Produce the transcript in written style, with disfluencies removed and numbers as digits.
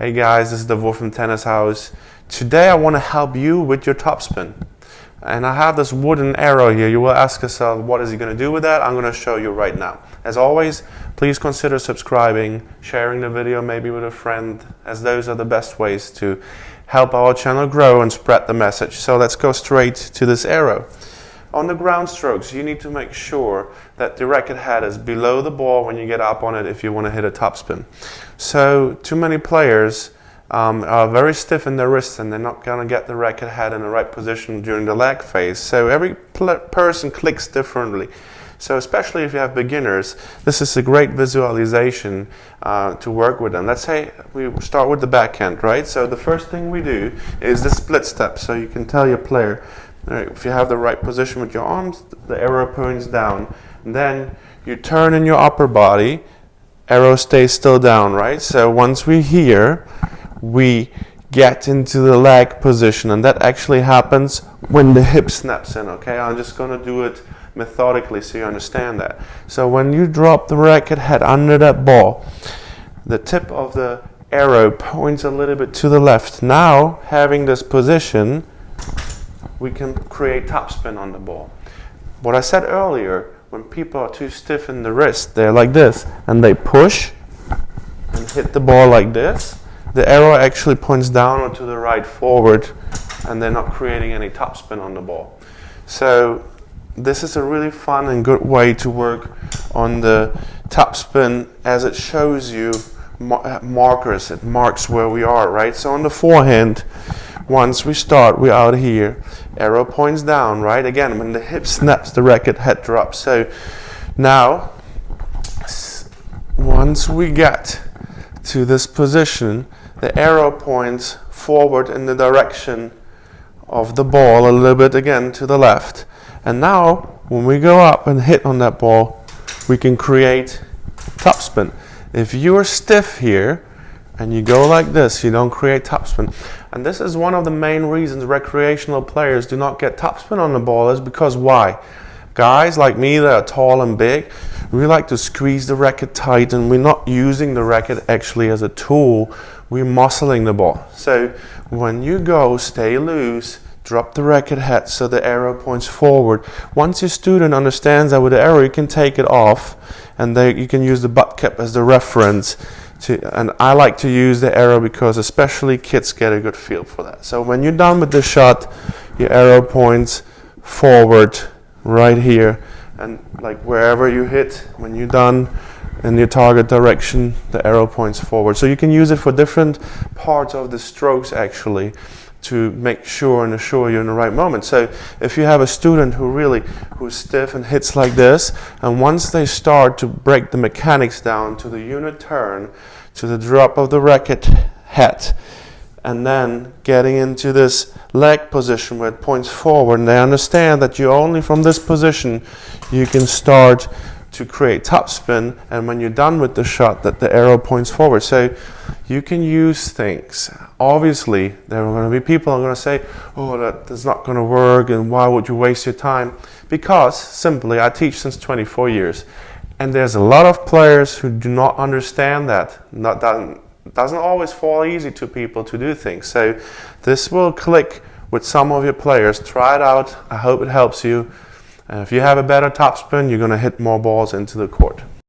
Hey guys, this is Davor from Tennis House. Today I want to help you with your topspin. And I have this wooden arrow here. You will ask yourself, what is he going to do with that? I'm going to show you right now. As always, please consider subscribing, sharing the video maybe with a friend, as those are the best ways to help our channel grow and spread the message. So let's go straight to this arrow. On the ground strokes, you need to make sure that the racket head is below the ball when you get up on it if you want to hit a topspin. So too many players are very stiff in their wrists and they're not going to get the racket head in the right position during the lag phase. So every person clicks differently. So especially if you have beginners, this is a great visualization to work with them. Let's say we start with the backhand, right? So the first thing we do is the split step. So you can tell your player, if you have the right position with your arms, the arrow points down. And then you turn in your upper body, arrow stays still down, right? So once we're here, we get into the leg position, and that actually happens when the hip snaps in, okay? I'm just going to do it methodically so you understand that. So when you drop the racket head under that ball, the tip of the arrow points a little bit to the left. Now, having this position, we can create topspin on the ball. What I said earlier, when people are too stiff in the wrist, they're like this, and they push and hit the ball like this, the arrow actually points down or to the right forward, and they're not creating any topspin on the ball. So this is a really fun and good way to work on the topspin, as it shows you markers. It marks where we are, right? So on the forehand, once we start, we're out here. Arrow points down, right? Again, when the hip snaps, the racket head drops. So now, once we get to this position, the arrow points forward in the direction of the ball, a little bit again to the left. And now, when we go up and hit on that ball, we can create topspin. If you are stiff here, and you go like this, you don't create topspin. And this is one of the main reasons recreational players do not get topspin on the ball, is because why? Guys like me that are tall and big, we like to squeeze the racket tight, and we're not using the racket actually as a tool, we're muscling the ball. So when you go, stay loose, drop the racket head so the arrow points forward. Once your student understands that with the arrow, you can take it off, and you can use the butt cap as the reference. And I like to use the arrow because especially kids get a good feel for that. So when you're done with the shot, your arrow points forward right here, and like wherever you hit, when you're done in your target direction, the arrow points forward. So you can use it for different parts of the strokes actually, to make sure and assure you're in the right moment. So if you have a student who's stiff and hits like this, and once they start to break the mechanics down to the unit turn, to the drop of the racket head, and then getting into this leg position where it points forward, and they understand that you only from this position you can start to create topspin, and when you're done with the shot, that the arrow points forward. So you can use things. Obviously, there are going to be people who are going to say, oh, that's not going to work, and why would you waste your time? Because, simply, I teach since 24 years, and there's a lot of players who do not understand that. Doesn't always fall easy to people to do things. So this will click with some of your players. Try it out. I hope it helps you. And if you have a better topspin, you're going to hit more balls into the court.